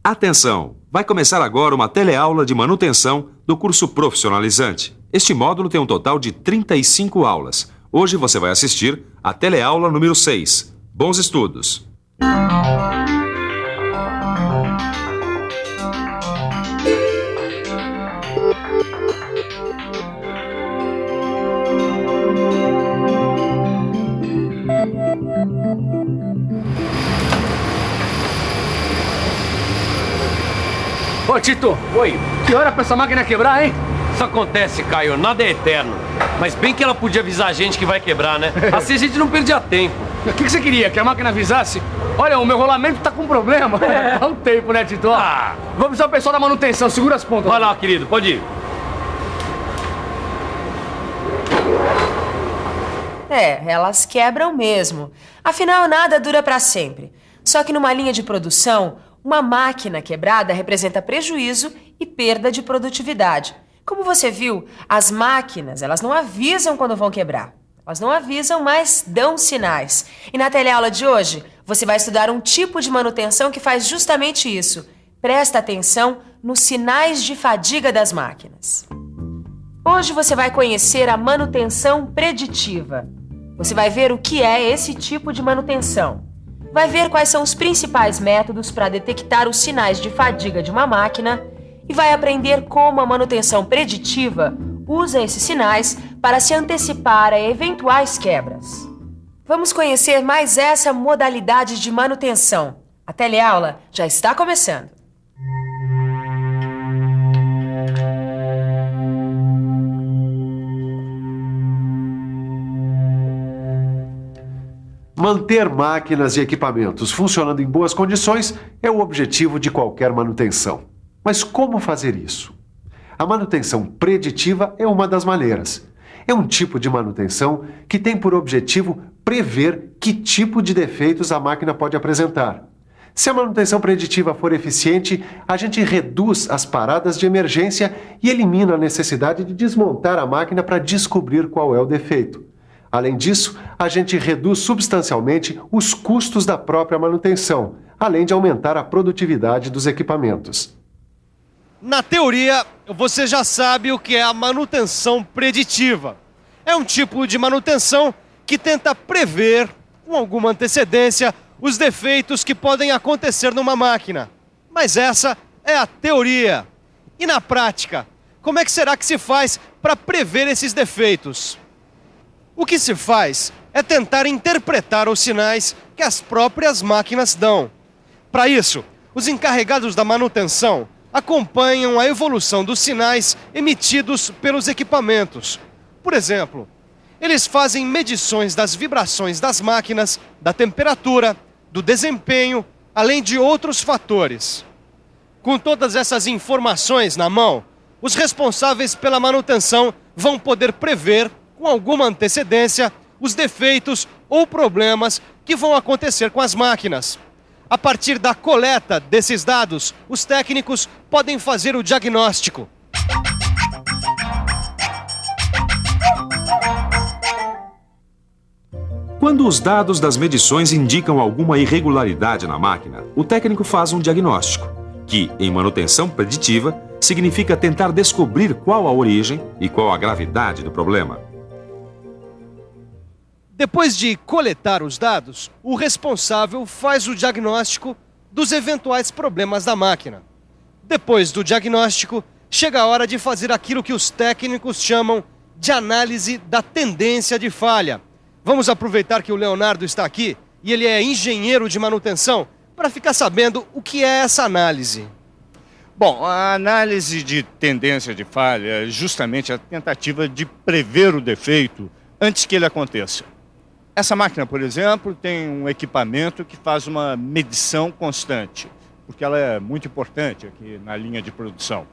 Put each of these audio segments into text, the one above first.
Atenção! Vai começar agora uma teleaula de manutenção do curso profissionalizante. Este módulo tem um total de 35 aulas. Hoje você vai assistir a teleaula número 6. Bons estudos! Ô, Tito! Oi. Que hora pra essa máquina quebrar, hein? Isso acontece, Caio. Nada é eterno. Mas bem que ela podia avisar a gente que vai quebrar, né? Assim a gente não perdia tempo. O que você queria? Que a máquina avisasse? Olha, o meu rolamento tá com problema. Dá um tempo, né, Tito? Vamos avisar o pessoal da manutenção. Segura as pontas. Vai lá, querido. Pode ir. Elas quebram mesmo. Afinal, nada dura pra sempre. Só que numa linha de produção, uma máquina quebrada representa prejuízo e perda de produtividade. Como você viu, as máquinas, elas não avisam quando vão quebrar. Elas não avisam, mas dão sinais. E na teleaula de hoje, você vai estudar um tipo de manutenção que faz justamente isso. Presta atenção nos sinais de fadiga das máquinas. Hoje você vai conhecer a manutenção preditiva. Você vai ver o que é esse tipo de manutenção. Vai ver quais são os principais métodos para detectar os sinais de fadiga de uma máquina e vai aprender como a manutenção preditiva usa esses sinais para se antecipar a eventuais quebras. Vamos conhecer mais essa modalidade de manutenção. A teleaula já está começando. Manter máquinas e equipamentos funcionando em boas condições é o objetivo de qualquer manutenção. Mas como fazer isso? A manutenção preditiva é uma das maneiras. É um tipo de manutenção que tem por objetivo prever que tipo de defeitos a máquina pode apresentar. Se a manutenção preditiva for eficiente, a gente reduz as paradas de emergência e elimina a necessidade de desmontar a máquina para descobrir qual é o defeito. Além disso, a gente reduz substancialmente os custos da própria manutenção, além de aumentar a produtividade dos equipamentos. Na teoria, você já sabe o que é a manutenção preditiva. É um tipo de manutenção que tenta prever, com alguma antecedência, os defeitos que podem acontecer numa máquina. Mas essa é a teoria. E na prática, como é que será que se faz para prever esses defeitos? O que se faz é tentar interpretar os sinais que as próprias máquinas dão. Para isso, os encarregados da manutenção acompanham a evolução dos sinais emitidos pelos equipamentos. Por exemplo, eles fazem medições das vibrações das máquinas, da temperatura, do desempenho, além de outros fatores. Com todas essas informações na mão, os responsáveis pela manutenção vão poder prever, com alguma antecedência, os defeitos ou problemas que vão acontecer com as máquinas. A partir da coleta desses dados, os técnicos podem fazer o diagnóstico. Quando os dados das medições indicam alguma irregularidade na máquina, o técnico faz um diagnóstico, que, em manutenção preditiva, significa tentar descobrir qual a origem e qual a gravidade do problema. Depois de coletar os dados, o responsável faz o diagnóstico dos eventuais problemas da máquina. Depois do diagnóstico, chega a hora de fazer aquilo que os técnicos chamam de análise da tendência de falha. Vamos aproveitar que o Leonardo está aqui e ele é engenheiro de manutenção para ficar sabendo o que é essa análise. Bom, a análise de tendência de falha é justamente a tentativa de prever o defeito antes que ele aconteça. Essa máquina, por exemplo, tem um equipamento que faz uma medição constante, porque ela é muito importante aqui na linha de produção.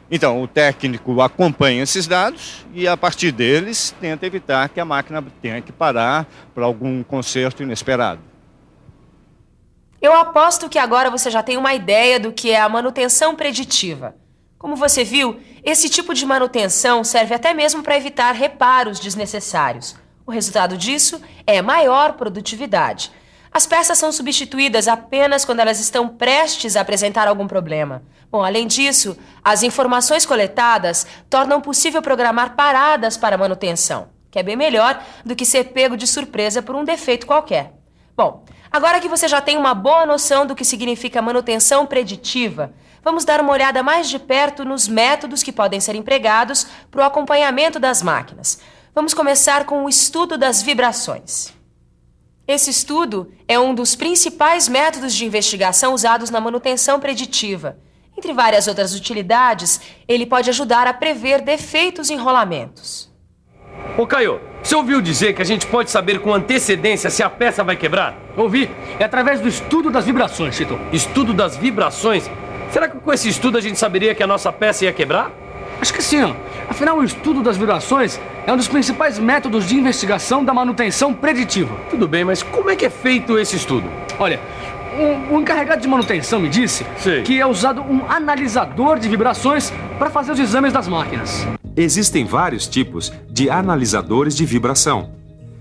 Então, o técnico acompanha esses dados e, a partir deles, tenta evitar que a máquina tenha que parar para algum conserto inesperado. Eu aposto que agora você já tem uma ideia do que é a manutenção preditiva. Como você viu, esse tipo de manutenção serve até mesmo para evitar reparos desnecessários. O resultado disso é maior produtividade. As peças são substituídas apenas quando elas estão prestes a apresentar algum problema. Bom, além disso, as informações coletadas tornam possível programar paradas para manutenção, que é bem melhor do que ser pego de surpresa por um defeito qualquer. Bom, agora que você já tem uma boa noção do que significa manutenção preditiva, vamos dar uma olhada mais de perto nos métodos que podem ser empregados para o acompanhamento das máquinas. Vamos começar com o estudo das vibrações. Esse estudo é um dos principais métodos de investigação usados na manutenção preditiva. Entre várias outras utilidades, ele pode ajudar a prever defeitos em rolamentos. Ô, Caio, você ouviu dizer que a gente pode saber com antecedência se a peça vai quebrar? Ouvi. É através do estudo das vibrações, Chito. Estudo das vibrações? Será que com esse estudo a gente saberia que a nossa peça ia quebrar? Acho que sim. Afinal, o estudo das vibrações é um dos principais métodos de investigação da manutenção preditiva. Tudo bem, mas como é que é feito esse estudo? Olha, o encarregado de manutenção me disse que é usado um analisador de vibrações para fazer os exames das máquinas. Existem vários tipos de analisadores de vibração,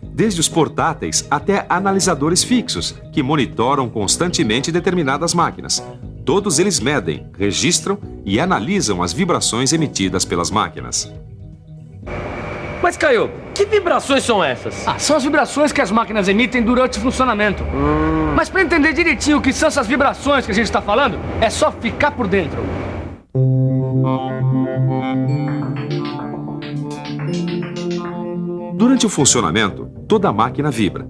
desde os portáteis até analisadores fixos, que monitoram constantemente determinadas máquinas. Todos eles medem, registram e analisam as vibrações emitidas pelas máquinas. Mas, Caio, que vibrações são essas? São as vibrações que as máquinas emitem durante o funcionamento. Mas para entender direitinho o que são essas vibrações que a gente está falando, é só ficar por dentro. Durante o funcionamento, toda a máquina vibra.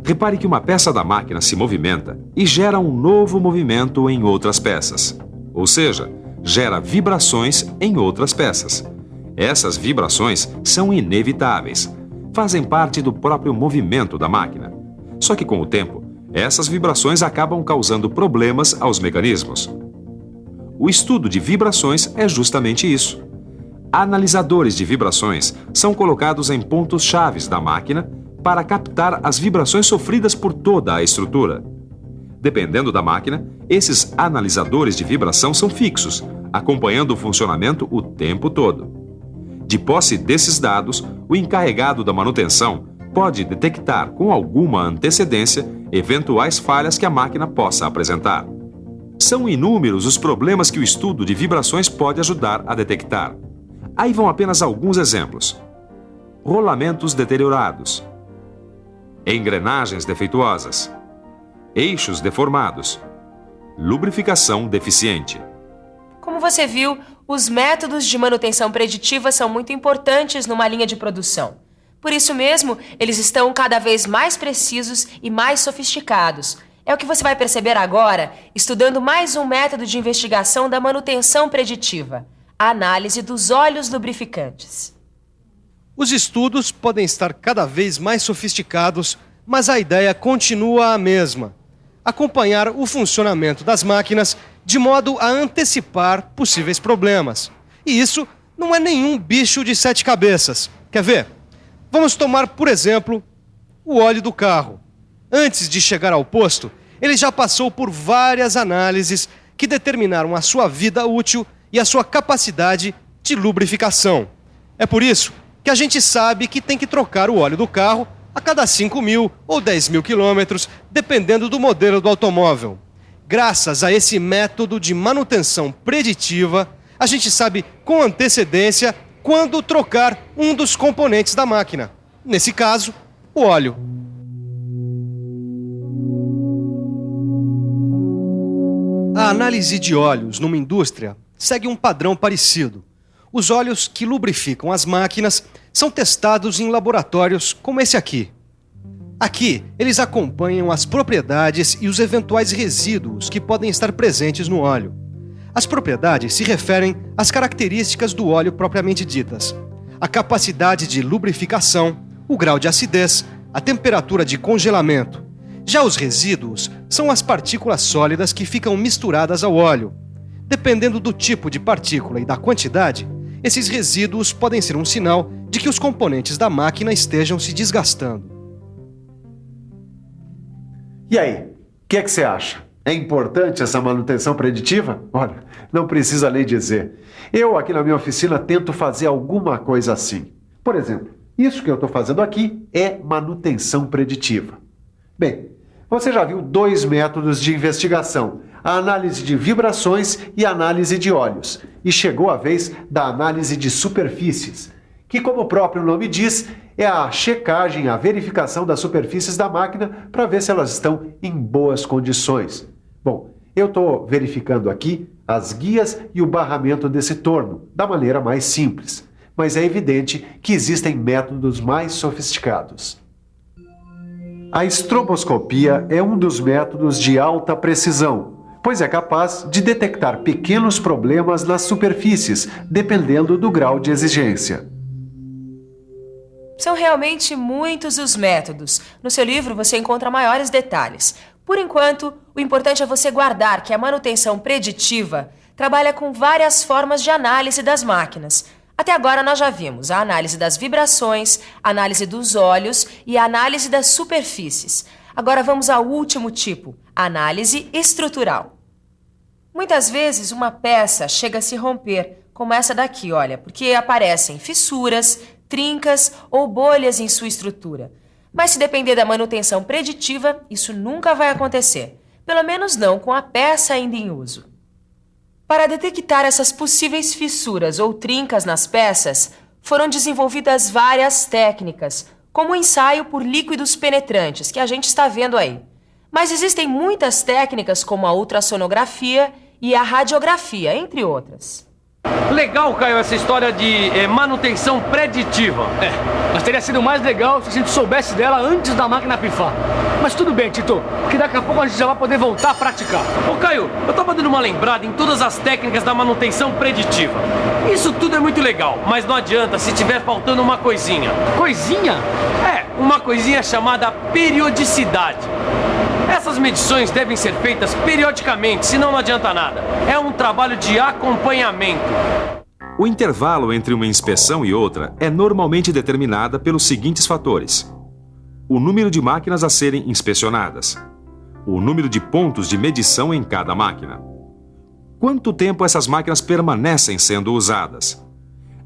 Repare que uma peça da máquina se movimenta e gera um novo movimento em outras peças. Ou seja, gera vibrações em outras peças. Essas vibrações são inevitáveis. Fazem parte do próprio movimento da máquina. Só que com o tempo, essas vibrações acabam causando problemas aos mecanismos. O estudo de vibrações é justamente isso. Analisadores de vibrações são colocados em pontos chaves da máquina para captar as vibrações sofridas por toda a estrutura. Dependendo da máquina, esses analisadores de vibração são fixos, acompanhando o funcionamento o tempo todo. De posse desses dados, o encarregado da manutenção pode detectar com alguma antecedência eventuais falhas que a máquina possa apresentar. São inúmeros os problemas que o estudo de vibrações pode ajudar a detectar. Aí vão apenas alguns exemplos: rolamentos deteriorados, engrenagens defeituosas, eixos deformados, lubrificação deficiente. Como você viu, os métodos de manutenção preditiva são muito importantes numa linha de produção. Por isso mesmo, eles estão cada vez mais precisos e mais sofisticados. É o que você vai perceber agora, estudando mais um método de investigação da manutenção preditiva: a análise dos óleos lubrificantes. Os estudos podem estar cada vez mais sofisticados, mas a ideia continua a mesma: acompanhar o funcionamento das máquinas de modo a antecipar possíveis problemas. E isso não é nenhum bicho de 7 cabeças. Quer ver? Vamos tomar, por exemplo, o óleo do carro. Antes de chegar ao posto, ele já passou por várias análises que determinaram a sua vida útil e a sua capacidade de lubrificação. É por isso que a gente sabe que tem que trocar o óleo do carro a cada 5.000 ou 10.000 quilômetros, dependendo do modelo do automóvel. Graças a esse método de manutenção preditiva, a gente sabe com antecedência quando trocar um dos componentes da máquina. Nesse caso, o óleo. A análise de óleos numa indústria segue um padrão parecido. Os óleos que lubrificam as máquinas são testados em laboratórios como esse aqui. Aqui, eles acompanham as propriedades e os eventuais resíduos que podem estar presentes no óleo. As propriedades se referem às características do óleo propriamente ditas: a capacidade de lubrificação, o grau de acidez, a temperatura de congelamento. Já os resíduos são as partículas sólidas que ficam misturadas ao óleo. Dependendo do tipo de partícula e da quantidade, esses resíduos podem ser um sinal de que os componentes da máquina estejam se desgastando. E aí, o que é que você acha? É importante essa manutenção preditiva? Olha, não precisa nem dizer. Eu, aqui na minha oficina, tento fazer alguma coisa assim. Por exemplo, isso que eu estou fazendo aqui é manutenção preditiva. Bem, Você já viu 2 métodos de investigação, a análise de vibrações e a análise de óleos. E chegou a vez da análise de superfícies, que, como o próprio nome diz, é a checagem, a verificação das superfícies da máquina para ver se elas estão em boas condições. Bom, eu estou verificando aqui as guias e o barramento desse torno, da maneira mais simples. Mas é evidente que existem métodos mais sofisticados. A estroboscopia é um dos métodos de alta precisão, pois é capaz de detectar pequenos problemas nas superfícies, dependendo do grau de exigência. São realmente muitos os métodos. No seu livro você encontra maiores detalhes. Por enquanto, o importante é você guardar que a manutenção preditiva trabalha com várias formas de análise das máquinas. Até agora nós já vimos a análise das vibrações, a análise dos óleos e a análise das superfícies. Agora vamos ao último tipo, a análise estrutural. Muitas vezes uma peça chega a se romper, como essa daqui, olha, porque aparecem fissuras, trincas ou bolhas em sua estrutura. Mas se depender da manutenção preditiva, isso nunca vai acontecer. Pelo menos não com a peça ainda em uso. Para detectar essas possíveis fissuras ou trincas nas peças, foram desenvolvidas várias técnicas, como o ensaio por líquidos penetrantes, que a gente está vendo aí. Mas existem muitas técnicas como a ultrassonografia e a radiografia, entre outras. Legal, Caio, essa história de manutenção preditiva. Mas teria sido mais legal se a gente soubesse dela antes da máquina pifar. Mas tudo bem, Tito, que daqui a pouco a gente já vai poder voltar a praticar. Ô, Caio, eu tava dando uma lembrada em todas as técnicas da manutenção preditiva. Isso tudo é muito legal, mas não adianta se tiver faltando uma coisinha. Coisinha? Uma coisinha chamada periodicidade. Essas medições devem ser feitas periodicamente, senão não adianta nada. É um trabalho de acompanhamento. O intervalo entre uma inspeção e outra é normalmente determinada pelos seguintes fatores: o número de máquinas a serem inspecionadas, o número de pontos de medição em cada máquina, quanto tempo essas máquinas permanecem sendo usadas,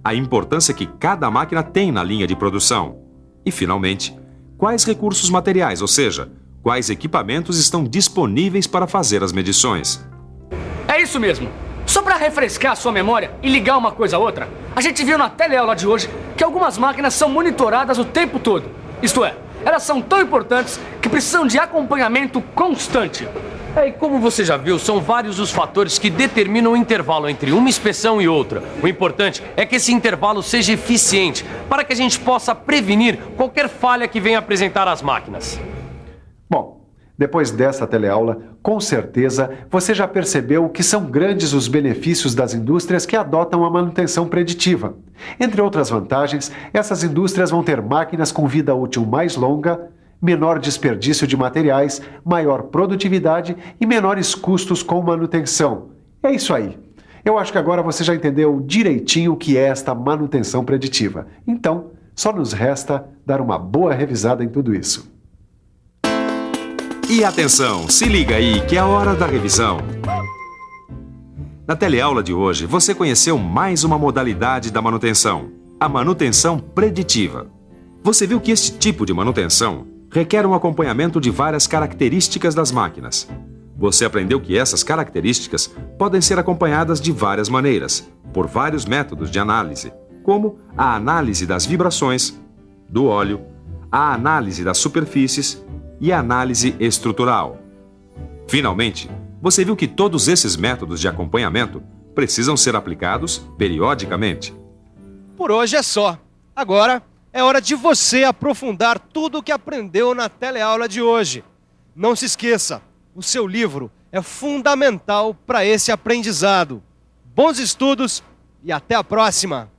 a importância que cada máquina tem na linha de produção e, finalmente, quais recursos materiais, ou seja, quais equipamentos estão disponíveis para fazer as medições. É isso mesmo. Só para refrescar a sua memória e ligar uma coisa a outra, a gente viu na teleaula de hoje que algumas máquinas são monitoradas o tempo todo. Isto é, elas são tão importantes que precisam de acompanhamento constante. E como você já viu, são vários os fatores que determinam o intervalo entre uma inspeção e outra. O importante é que esse intervalo seja eficiente para que a gente possa prevenir qualquer falha que venha apresentar as máquinas. Bom, depois dessa teleaula, com certeza você já percebeu que são grandes os benefícios das indústrias que adotam a manutenção preditiva. Entre outras vantagens, essas indústrias vão ter máquinas com vida útil mais longa, menor desperdício de materiais, maior produtividade e menores custos com manutenção. É isso aí. Eu acho que agora você já entendeu direitinho o que é esta manutenção preditiva. Então, só nos resta dar uma boa revisada em tudo isso. E atenção, se liga aí que é a hora da revisão. Na teleaula de hoje, você conheceu mais uma modalidade da manutenção, a manutenção preditiva. Você viu que este tipo de manutenção requer um acompanhamento de várias características das máquinas. Você aprendeu que essas características podem ser acompanhadas de várias maneiras, por vários métodos de análise, como a análise das vibrações, do óleo, a análise das superfícies e a análise estrutural. Finalmente, você viu que todos esses métodos de acompanhamento precisam ser aplicados periodicamente. Por hoje é só. Agora é hora de você aprofundar tudo o que aprendeu na teleaula de hoje. Não se esqueça, o seu livro é fundamental para esse aprendizado. Bons estudos e até a próxima!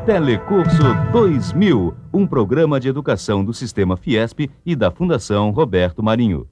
Telecurso 2000, um programa de educação do Sistema Fiesp e da Fundação Roberto Marinho.